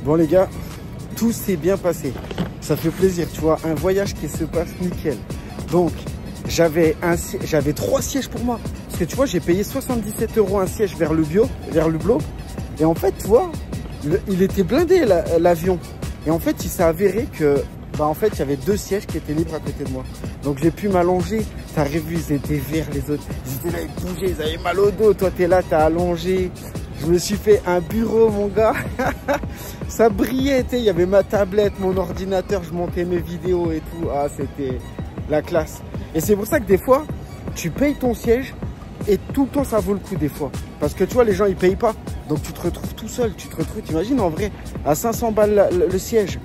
Bon les gars, tout s'est bien passé. Ça fait plaisir, tu vois, un voyage qui se passe nickel. Donc, j'avais 3 sièges pour moi. Parce que tu vois, j'ai payé 77 € un siège vers l'Hublot. Et en fait, tu vois, il était blindé l'avion. Et en fait, il s'est avéré que, bah en fait, il y avait 2 sièges qui étaient libres à côté de moi. Donc j'ai pu m'allonger. T'as revu, ils étaient verts les autres. Ils étaient là, ils bougeaient, ils avaient mal au dos. Toi, t'es là, t'as allongé. Je me suis fait un bureau, mon gars. Ça brillait, tu sais. Il y avait ma tablette, mon ordinateur. Je montais mes vidéos et tout. Ah, c'était la classe. Et c'est pour ça que des fois, tu payes ton siège et tout le temps, ça vaut le coup des fois. Parce que tu vois, les gens, ils payent pas. Donc tu te retrouves tout seul. Tu te retrouves, t'imagines, en vrai, à 500 balles le siège.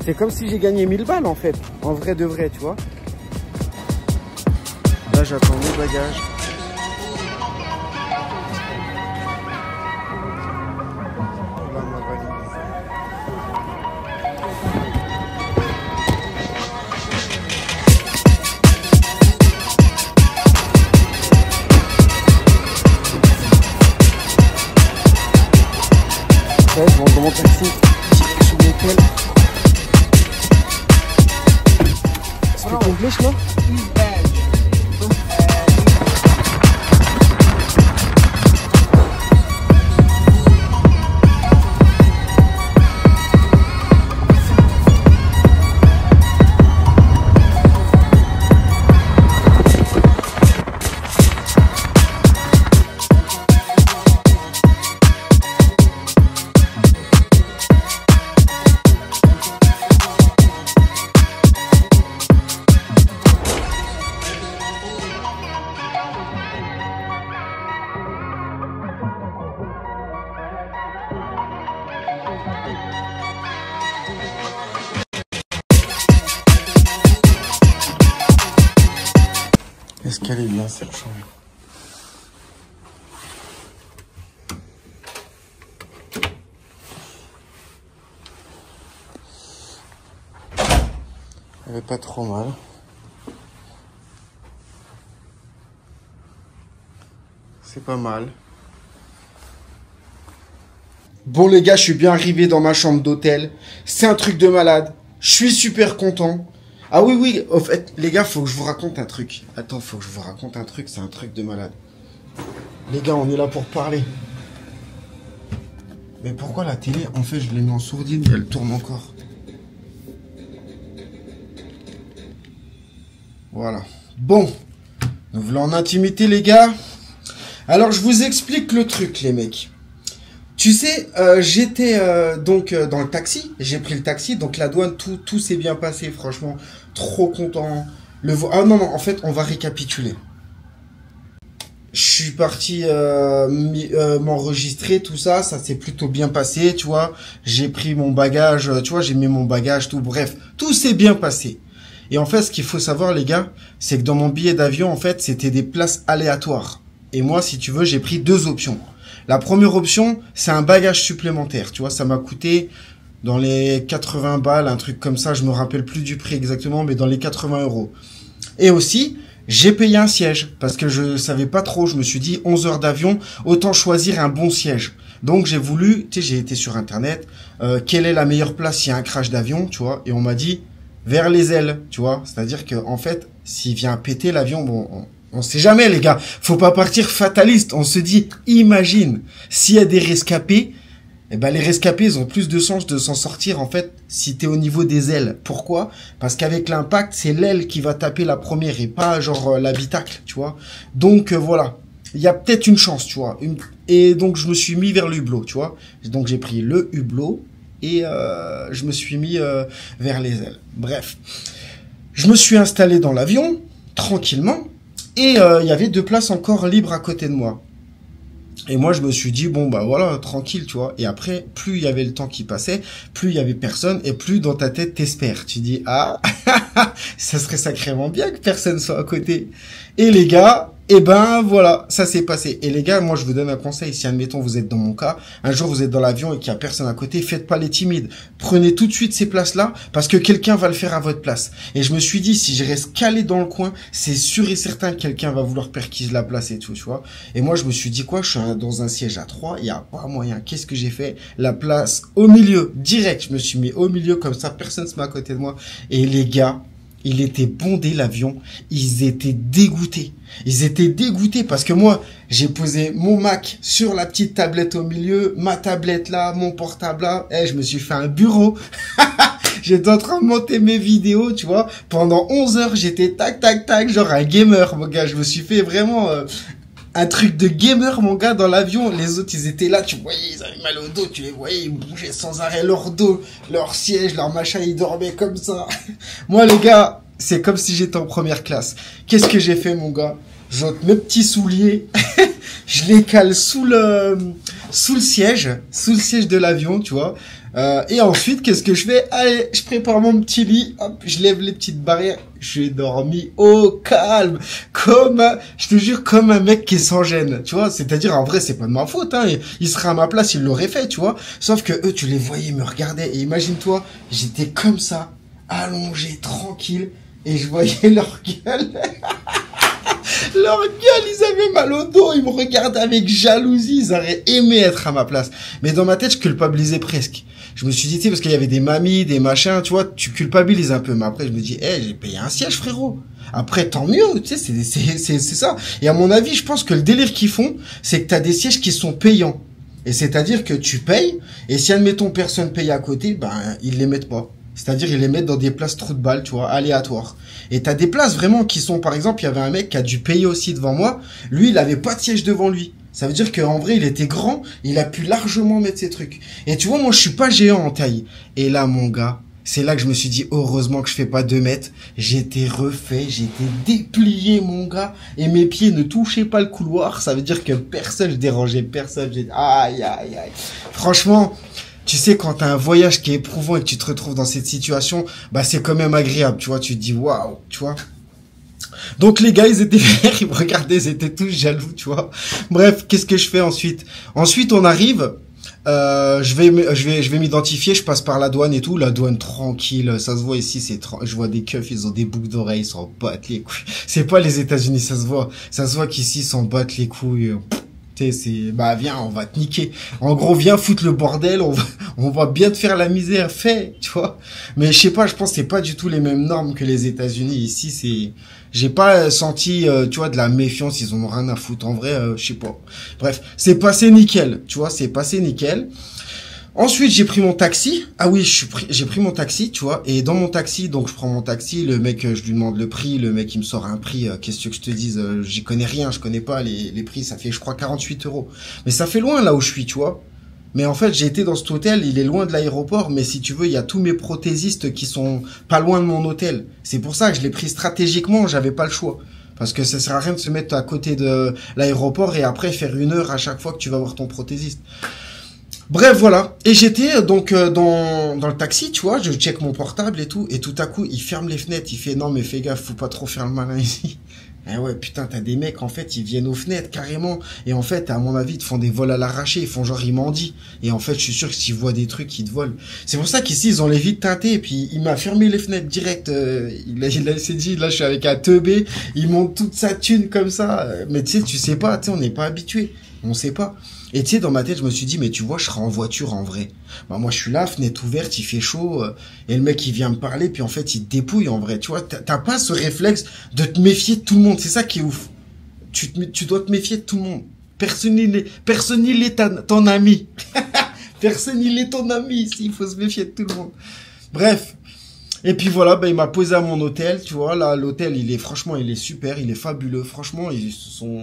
C'est comme si j'ai gagné 1000 balles, en fait. En vrai de vrai, tu vois. Là, j'attends mes bagages. Là, ma valise. Ouais, je rentre dans mon taxi. Direction l'hôtel. Speak English, no? Est-ce qu'elle est bien cette chambre? Elle est pas trop mal. C'est pas mal. Bon les gars, je suis bien arrivé dans ma chambre d'hôtel. C'est un truc de malade. Je suis super content. Ah oui, oui, au fait, les gars, faut que je vous raconte un truc. Attends, faut que je vous raconte un truc, c'est un truc de malade. Les gars, on est là pour parler. Mais pourquoi la télé, en fait, je l'ai mis en sourdine et elle tourne encore? Voilà. Bon, nous voulons en intimité, les gars. Alors, je vous explique le truc, les mecs. Tu sais, j'étais donc dans le taxi, j'ai pris le taxi, donc la douane, tout s'est bien passé, franchement, trop content. Ah non, en fait, on va récapituler. Je suis parti m'enregistrer, tout ça, ça s'est plutôt bien passé, tu vois. J'ai pris mon bagage, tu vois, j'ai mis mon bagage, tout, bref, tout s'est bien passé. Et en fait, ce qu'il faut savoir, les gars, c'est que dans mon billet d'avion, en fait, c'était des places aléatoires. Et moi, si tu veux, j'ai pris 2 options. La première option, c'est un bagage supplémentaire. Tu vois, ça m'a coûté dans les 80 balles, un truc comme ça. Je me rappelle plus du prix exactement, mais dans les 80 €. Et aussi, j'ai payé un siège parce que je savais pas trop. Je me suis dit, 11 heures d'avion, autant choisir un bon siège. Donc, j'ai voulu, tu sais, j'ai été sur Internet, quelle est la meilleure place s'il y a un crash d'avion, tu vois. Et on m'a dit, vers les ailes, tu vois. C'est-à-dire que, en fait, s'il vient péter l'avion, bon... On sait jamais, les gars. Faut pas partir fataliste. On se dit, imagine, s'il y a des rescapés, eh ben, les rescapés, ils ont plus de chances de s'en sortir, en fait, si t'es au niveau des ailes. Pourquoi? Parce qu'avec l'impact, c'est l'aile qui va taper la première et pas, genre, l'habitacle, tu vois. Donc, voilà. Il y a peut-être une chance, tu vois. Et donc, je me suis mis vers l'Hublot, tu vois. Donc, j'ai pris le Hublot et, je me suis mis, vers les ailes. Bref. Je me suis installé dans l'avion, tranquillement. Et il y avait 2 places encore libres à côté de moi. Et moi, je me suis dit, bon, bah voilà, tranquille, tu vois. Et après, plus il y avait le temps qui passait, plus il y avait personne, et plus dans ta tête, t'espères. Tu dis, ah, ça serait sacrément bien que personne soit à côté. Et les gars, Et ben voilà, ça s'est passé. Et les gars, moi je vous donne un conseil, si admettons vous êtes dans mon cas, un jour vous êtes dans l'avion et qu'il y a personne à côté, faites pas les timides. Prenez tout de suite ces places-là parce que quelqu'un va le faire à votre place. Et je me suis dit, si je reste calé dans le coin, c'est sûr et certain que quelqu'un va vouloir perquise la place et tout, tu vois. Et moi je me suis dit quoi, je suis dans un siège à 3, il y a pas moyen. Qu'est-ce que j'ai fait? La place au milieu, direct, je me suis mis au milieu comme ça, personne se met à côté de moi. Et les gars, il était bondé l'avion, ils étaient dégoûtés. Ils étaient dégoûtés parce que moi, j'ai posé mon Mac sur la petite tablette au milieu, ma tablette là, mon portable là, et je me suis fait un bureau. J'étais en train de monter mes vidéos, tu vois. Pendant 11 heures, j'étais tac, tac, tac, genre un gamer, mon gars. Je me suis fait vraiment un truc de gamer, mon gars, dans l'avion. Les autres, ils étaient là, tu voyais, ils avaient mal au dos, tu les voyais, ils bougeaient sans arrêt leur dos, leur siège, leur machin, ils dormaient comme ça. Moi, les gars, c'est comme si j'étais en première classe. Qu'est-ce que j'ai fait, mon gars? J'ôte mes petits souliers, je les cale sous le siège de l'avion, tu vois. Et ensuite, qu'est-ce que je fais? Allez, je prépare mon petit lit, hop, je lève les petites barrières. J'ai dormi au calme, je te jure, comme un mec qui est sans gêne, tu vois. C'est-à-dire, en vrai, c'est pas de ma faute, hein. Il serait à ma place, il l'aurait fait, tu vois. Sauf que eux, tu les voyais, ils me regardaient. Et imagine-toi, j'étais comme ça, allongé, tranquille, et je voyais leur gueule. Leur gueule, ils avaient mal au dos, ils me regardaient avec jalousie, ils auraient aimé être à ma place. Mais dans ma tête, je culpabilisais presque. Je me suis dit, tu sais, parce qu'il y avait des mamies, des machins, tu vois, tu culpabilises un peu. Mais après, je me dis, j'ai payé un siège, frérot. Après, tant mieux, tu sais, c'est ça. Et à mon avis, je pense que le délire qu'ils font, c'est que t'as des sièges qui sont payants. Et c'est-à-dire que tu payes, et si, admettons, personne paye à côté, ben, ils les mettent pas. C'est-à-dire, ils les mettent dans des places trou de balle, tu vois, aléatoires. Et t'as des places vraiment qui sont, par exemple, il y avait un mec qui a dû payer aussi devant moi. Lui, il avait pas de siège devant lui. Ça veut dire qu'en vrai, il était grand, il a pu largement mettre ses trucs. Et tu vois, moi, je suis pas géant en taille. Et là, mon gars, c'est là que je me suis dit, heureusement que je fais pas 2 mètres. J'étais refait, j'étais déplié, mon gars. Et mes pieds ne touchaient pas le couloir. Ça veut dire que personne, je dérangeais personne. Aïe, aïe, aïe. Franchement, tu sais, quand t'as un voyage qui est éprouvant et que tu te retrouves dans cette situation, bah, c'est quand même agréable, tu vois. Tu te dis, waouh, tu vois. Donc les gars, ils étaient verts, ils me regardaient, ils étaient tous jaloux, tu vois. Bref, qu'est-ce que je fais ensuite? Ensuite, on arrive, je vais m'identifier, je passe par la douane et tout, la douane tranquille, ça se voit ici, je vois des keufs, ils ont des boucles d'oreilles, ils s'en battent les couilles. C'est pas les États-Unis, ça se voit qu'ici, ils s'en battent les couilles. Bah viens, on va te niquer. En gros, viens foutre le bordel, on va bien te faire la misère, fais, tu vois. Mais je sais pas, je pense que c'est pas du tout les mêmes normes que les États-Unis. Ici, j'ai pas senti, tu vois, de la méfiance, ils en ont rien à foutre. En vrai, je sais pas. Bref, c'est passé nickel, tu vois, c'est passé nickel. Ensuite, j'ai pris mon taxi. Ah oui, j'ai pris mon taxi, tu vois. Et dans mon taxi, donc je prends mon taxi, le mec, je lui demande le prix, le mec il me sort un prix. Qu'est-ce que je te dise, j'y connais rien, je connais pas les prix. Ça fait, je crois, 48 €. Mais ça fait loin là où je suis, tu vois. Mais en fait, j'ai été dans cet hôtel, il est loin de l'aéroport, mais si tu veux, il y a tous mes prothésistes qui sont pas loin de mon hôtel. C'est pour ça que je l'ai pris stratégiquement, j'avais pas le choix. Parce que ça sert à rien de se mettre à côté de l'aéroport et après faire 1 heure à chaque fois que tu vas voir ton prothésiste. Bref, voilà. Et j'étais donc dans le taxi, tu vois, je check mon portable et tout à coup, il ferme les fenêtres, il fait non mais fais gaffe, faut pas trop faire le malin ici. Eh ouais, putain, t'as des mecs, en fait, ils viennent aux fenêtres, carrément. Et en fait, à mon avis, ils te font des vols à l'arraché. Ils font genre, ils mendient. Et en fait, je suis sûr que s'ils voient des trucs, ils te volent. C'est pour ça qu'ici, ils ont les vitres teintées. Et puis, il m'a fermé les fenêtres direct. Il s'est dit, là, je suis avec un teubé. Il monte toute sa thune comme ça. Mais tu sais pas, on n'est pas habitué. On sait pas. Et tu sais, dans ma tête, je me suis dit, mais tu vois, je serai en voiture en vrai. Bah, moi, je suis là, fenêtre ouverte, il fait chaud, et le mec, il vient me parler, puis en fait, il te dépouille en vrai. Tu vois, t'as pas ce réflexe de te méfier de tout le monde. C'est ça qui est ouf. Tu dois te méfier de tout le monde. Personne il est ton ami. Personne il est ton ami ici. Il faut se méfier de tout le monde. Bref. Et puis voilà, ben il m'a posé à mon hôtel, tu vois, là, l'hôtel, franchement, il est super, il est fabuleux, franchement,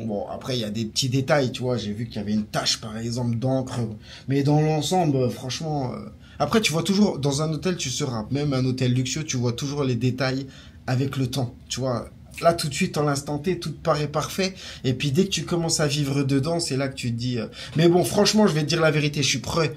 bon, après, il y a des petits détails, tu vois, j'ai vu qu'il y avait une tache, par exemple, d'encre, mais dans l'ensemble, franchement, après, tu vois toujours, dans un hôtel, tu seras, même un hôtel luxueux, tu vois toujours les détails avec le temps, tu vois. Là, tout de suite, en l'instant T, tout te paraît parfait. Et puis, dès que tu commences à vivre dedans, c'est là que tu te dis... Mais bon, franchement, je vais te dire la vérité, je suis prêt.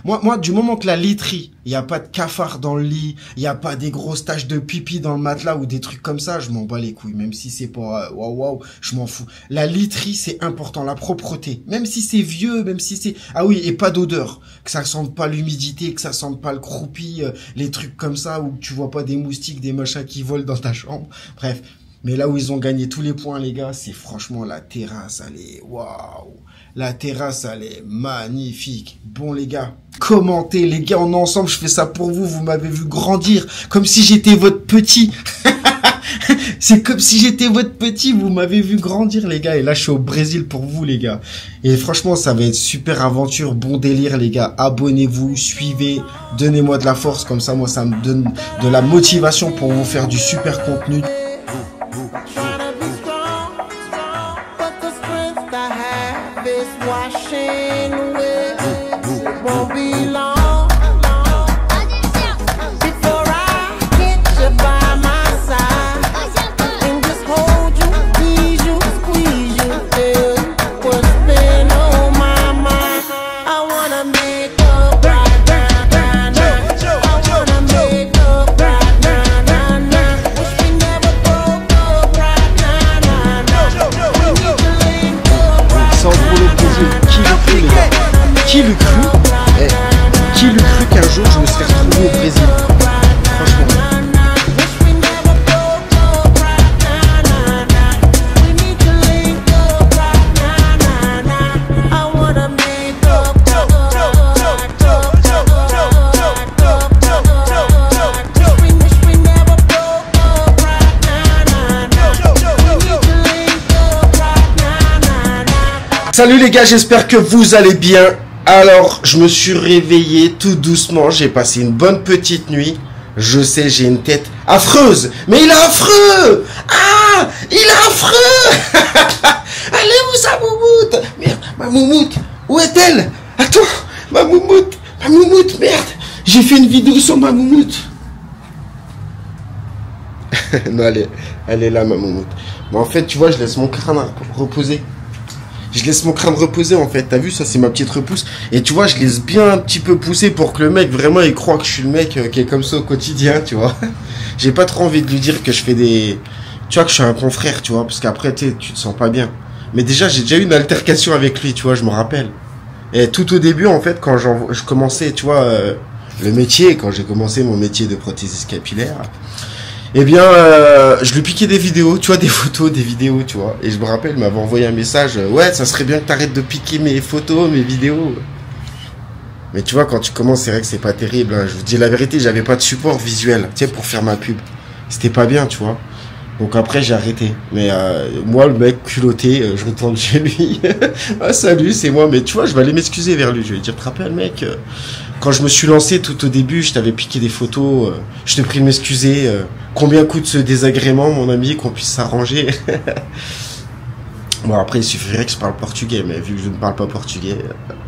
Moi, du moment que la literie, il y a pas de cafard dans le lit, il y a pas des grosses taches de pipi dans le matelas ou des trucs comme ça, je m'en bats les couilles. Même si c'est pas waouh, je m'en fous. La literie, c'est important, la propreté. Même si c'est vieux, même si c'est ah oui, et pas d'odeur, que ça sente pas l'humidité, que ça sente pas le croupi, les trucs comme ça où tu vois pas des moustiques, des machins qui volent dans ta chambre. Bref. Mais là où ils ont gagné tous les points, les gars, c'est franchement la terrasse, elle est waouh. La terrasse, elle est magnifique. Bon, les gars, commentez, les gars, on est ensemble, je fais ça pour vous, vous m'avez vu grandir, comme si j'étais votre petit. C'est comme si j'étais votre petit, vous m'avez vu grandir, les gars, et là, je suis au Brésil pour vous, les gars. Et franchement, ça va être super aventure, bon délire, les gars. Abonnez-vous, suivez, donnez-moi de la force, comme ça, moi, ça me donne de la motivation pour vous faire du super contenu. Washing away, won't be long before I get you by my side and just hold you, tease you, squeeze you, tell you what's been on my mind. I wanna make up right now, I wanna make up right now. Wish we never broke up right now. We need to link up right now. Qui le cru, qui le cru qu'un jour je me serais retrouvé au Brésil? Franchement. Salut les gars, j'espère que vous allez bien. Alors, je me suis réveillé tout doucement, j'ai passé une bonne petite nuit. Je sais, j'ai une tête affreuse, mais il est affreux. Ah, il est affreux. Allez, où ça, Moumoute? Merde, ma Moumoute, où est-elle? Attends, ma Moumoute, merde. J'ai fait une vidéo sur ma Moumoute. Non, elle est là, ma Moumoute. Mais en fait, tu vois, je laisse mon crâne reposer. Je laisse mon crâne reposer en fait, t'as vu, ça c'est ma petite repousse. Et tu vois, je laisse bien un petit peu pousser pour que le mec vraiment il croit que je suis le mec qui est comme ça au quotidien, tu vois. J'ai pas trop envie de lui dire que je fais des... Tu vois, que je suis un confrère, tu vois, parce qu'après tu te sens pas bien. Mais déjà, j'ai déjà eu une altercation avec lui, tu vois, je me rappelle. Et tout au début en fait, quand je commençais, tu vois, le métier, quand j'ai commencé mon métier de prothésiste capillaire... Eh bien, je lui piquais des vidéos, tu vois, des photos, des vidéos, tu vois. Et je me rappelle, il m'avait envoyé un message, ouais, ça serait bien que t'arrêtes de piquer mes photos, mes vidéos. Mais tu vois, quand tu commences, c'est vrai que c'est pas terrible, hein. Je vous dis la vérité, j'avais pas de support visuel, tu sais, pour faire ma pub. C'était pas bien, tu vois. Donc après, j'ai arrêté. Mais moi, le mec culotté, je retourne chez lui. Ah, salut, c'est moi. Mais tu vois, je vais aller m'excuser vers lui. Je vais lui dire, tu te rappelles, mec, quand je me suis lancé tout au début, je t'avais piqué des photos. Je te prie de m'excuser. Combien coûte ce désagrément, mon ami, qu'on puisse s'arranger? Bon, après, il suffirait que je parle portugais. Mais vu que je ne parle pas portugais,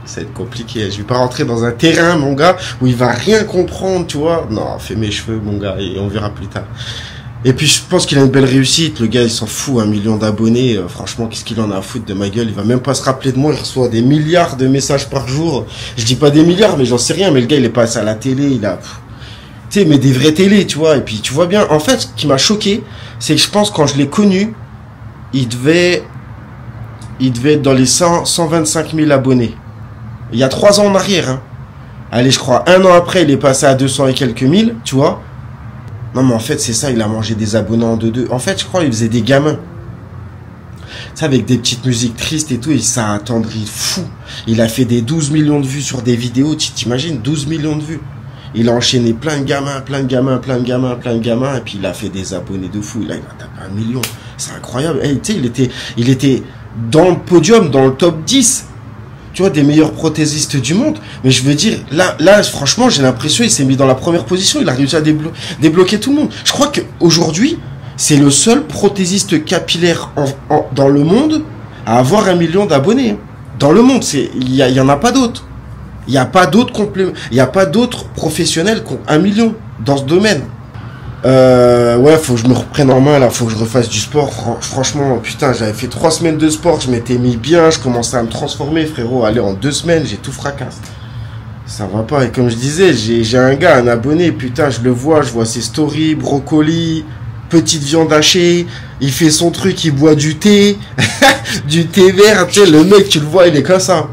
ça va être compliqué. Je vais pas rentrer dans un terrain, mon gars, où il va rien comprendre, tu vois. Non, fais mes cheveux, mon gars, et on verra plus tard. Et puis je pense qu'il a une belle réussite, le gars il s'en fout, 1 million d'abonnés, franchement qu'est-ce qu'il en a à foutre de ma gueule, il va même pas se rappeler de moi, il reçoit des milliards de messages par jour, je dis pas des milliards mais j'en sais rien, mais le gars il est passé à la télé, il a, tu sais, mais des vraies télés, tu vois, et puis tu vois bien, en fait ce qui m'a choqué, c'est que je pense quand je l'ai connu, il devait être dans les 125 000 abonnés, il y a 3 ans en arrière, hein. Allez je crois, 1 an après il est passé à 200 et quelques mille, tu vois. Non, mais en fait, c'est ça, il a mangé des abonnés en 2-2. En fait, je crois qu'il faisait des gamins. Tu sais, avec des petites musiques tristes et tout, et ça a attendri fou. Il a fait des 12 millions de vues sur des vidéos, tu t'imagines, 12 millions de vues. Il a enchaîné plein de gamins, et puis il a fait des abonnés de fou. Il a tapé 1 million. C'est incroyable. Hey, tu sais, il était dans le podium, dans le top 10. Tu vois, des meilleurs prothésistes du monde. Mais je veux dire, là, franchement, j'ai l'impression, il s'est mis dans la première position. Il a réussi à débloquer tout le monde. Je crois qu'aujourd'hui, c'est le seul prothésiste capillaire dans le monde à avoir 1 million d'abonnés. Dans le monde, il y en a pas d'autres. Il n'y a pas d'autres professionnels qui ont 1 million dans ce domaine. Ouais, faut que je me reprenne en main là, faut que je refasse du sport. Franchement, putain, j'avais fait 3 semaines de sport, je m'étais mis bien, je commençais à me transformer, frérot. Allez, en 2 semaines, j'ai tout fracassé. Ça va pas. Et comme je disais, j'ai un gars, un abonné, putain, je le vois, je vois ses stories, brocoli, petite viande hachée, il fait son truc, il boit du thé, du thé vert, tu sais, le mec, tu le vois, il est comme ça.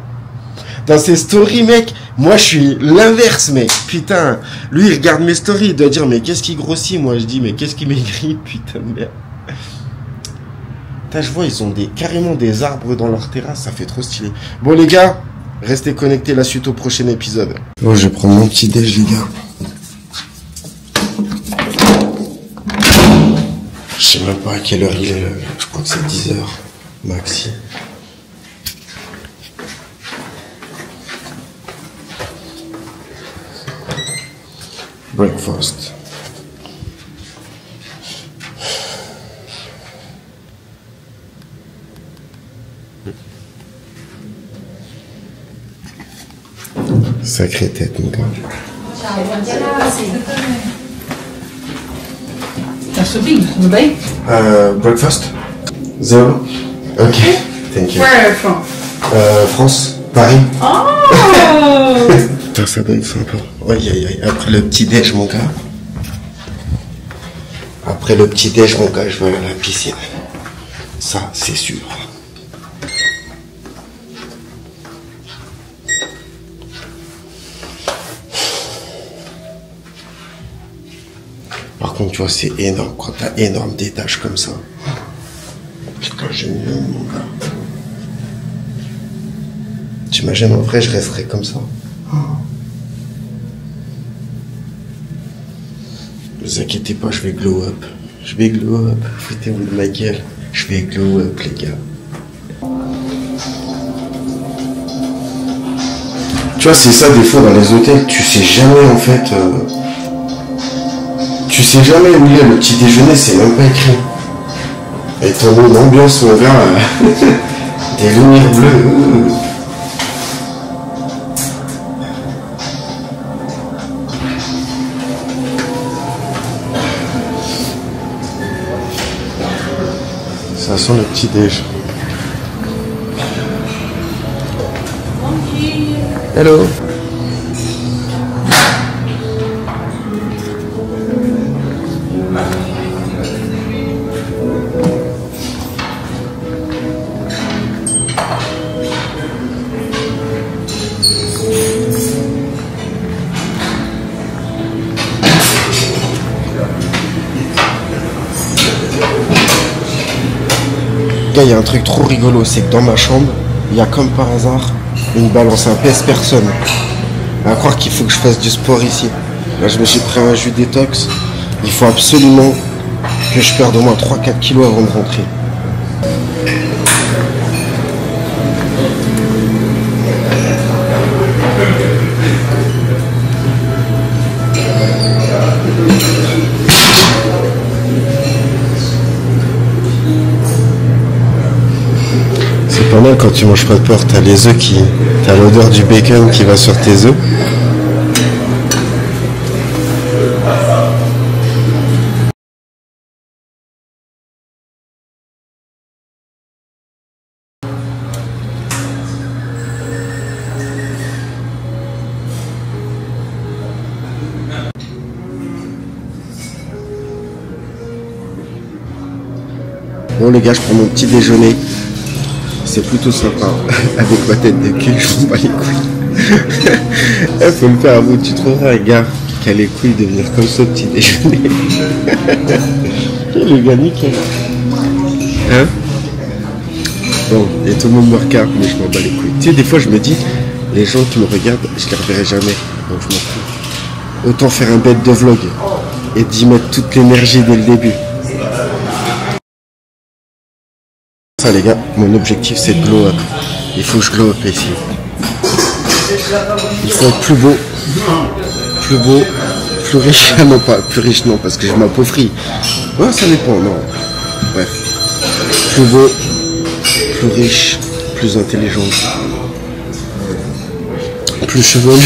Dans ses stories, mec, moi, je suis l'inverse, mec. Putain, lui, il regarde mes stories, il doit dire, mais qu'est-ce qui grossit? Moi, je dis, mais qu'est-ce qui maigrit? Putain de merde. Putain, je vois, ils ont carrément des arbres dans leur terrasse, ça fait trop stylé. Bon, les gars, restez connectés, la suite au prochain épisode. Bon, je vais prendre mon petit déj, les gars. Je sais même pas à quelle heure il est, je crois que c'est 10h, maxi. Breakfast. Sacrée tête, mon gars. Tá subindo, tudo bem? Breakfast? Zero? Ok, thank you. Where are you from? France, Paris. Oh! Putain, ça doit être sympa. Aïe, aïe, aïe. Après le petit déj, mon gars. Après le petit déj, mon gars, je vais aller à la piscine. Ça, c'est sûr. Par contre, tu vois, c'est énorme. Quand t'as énorme des tâches comme ça. Putain, j'aime bien, mon gars. T'imagines, en vrai, je resterais comme ça. Ne vous inquiétez pas, je vais glow up. Je vais glow up. Foutez-vous de ma gueule. Je vais glow up, les gars. Tu vois, c'est ça, des fois, dans les hôtels, tu sais jamais, en fait... Tu sais jamais où il est, le petit déjeuner, c'est même pas écrit. Et ton nom d'ambiance, mon gars, des lumières bleues. Ça sent le petit déj. Hello. Il y a un truc trop rigolo, c'est que dans ma chambre, il y a comme par hasard une balance, un pèse-personne. À croire qu'il faut que je fasse du sport ici. Là, je me suis pris un jus détox. Il faut absolument que je perde au moins 3-4 kilos avant de rentrer. Pas mal quand tu manges pas de porc, t'as les œufs qui... T'as l'odeur du bacon qui va sur tes œufs. Bon les gars, je prends mon petit déjeuner. C'est plutôt sympa. Avec ma tête de cul, je m'en bats les couilles. Il faut le faire à vous. Tu trouveras un gars qui a les couilles de venir comme ça au petit déjeuner. Le gars nickel. Hein? Bon, et tout le monde me regarde, mais je m'en bats les couilles. Tu sais, des fois, je me dis, les gens qui me regardent, je les reverrai jamais. Donc, je m'en fous. Autant faire un bête de vlog et d'y mettre toute l'énergie dès le début. Ça les gars, mon objectif c'est de glow up. Il faut que je glow up ici. Il faut être plus beau, plus riche. Non pas plus riche non parce que je m'appauvris. Ouais ça dépend non. Bref. Plus beau, plus riche, plus intelligent, plus chevelu.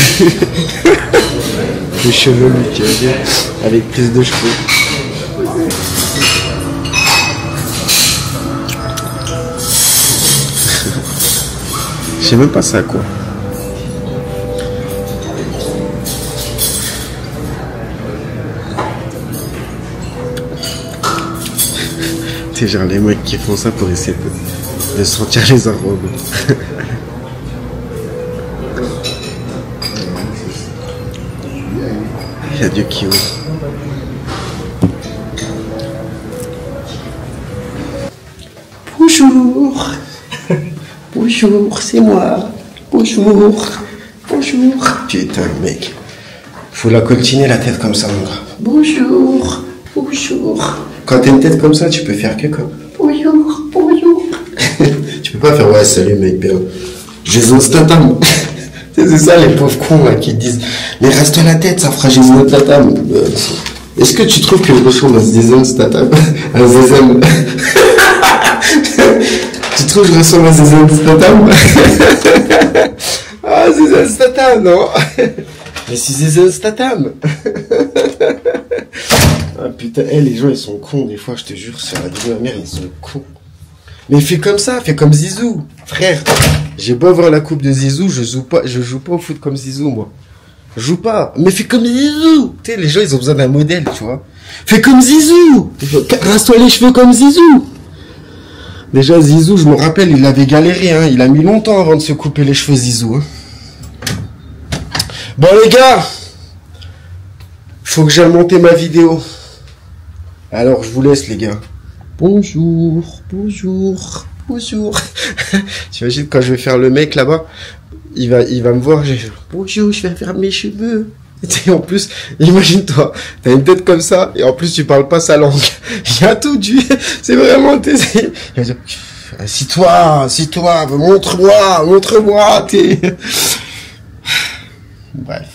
Plus chevelu tu vas dire, avec plus de cheveux. Je sais même pas ça quoi. C'est genre les mecs qui font ça pour essayer de sentir les arômes. Il y a du kiwi. Bonjour. Bonjour, c'est moi. Bonjour. Bonjour. Putain, mec. Faut la coltiner la tête comme ça, mon gars. Bonjour. Bonjour. Quand t'as une tête comme ça, tu peux faire que comme. Bonjour. Bonjour. Tu peux pas faire ouais, salut mec, bien. Jason Statham. C'est ça les pauvres cons là qui disent mais reste la tête, ça fera Jason Statham. Est-ce que tu trouves que je ressemble à Jason Statham? À Jason. Tu trouves que je ressemble à Jason Statham? Ah, Jason Statham, non? Mais c'est Jason Statham. Ah putain, les gens ils sont cons des fois, je te jure, sur la vie de ma mère, ils sont cons. Mais fais comme ça, fais comme Zizou, frère. J'ai beau avoir la coupe de Zizou, je joue pas au foot comme Zizou, moi. Je joue pas, mais fais comme Zizou. Tu sais, les gens, ils ont besoin d'un modèle, tu vois. Fais comme Zizou. Rase-toi les cheveux comme Zizou. Déjà, Zizou, je me rappelle, il avait galéré, hein. Il a mis longtemps avant de se couper les cheveux, Zizou, hein. Bon, les gars. Faut que j'aille monter ma vidéo. Alors, je vous laisse, les gars. Bonjour, bonjour, bonjour. T'imagines quand je vais faire le mec là-bas, il va me voir, bonjour, je vais faire mes cheveux. Et en plus, imagine-toi, t'as une tête comme ça, et en plus tu parles pas sa langue. Il y a tout c'est vraiment, il va dire, assis-toi, montre-moi, bref.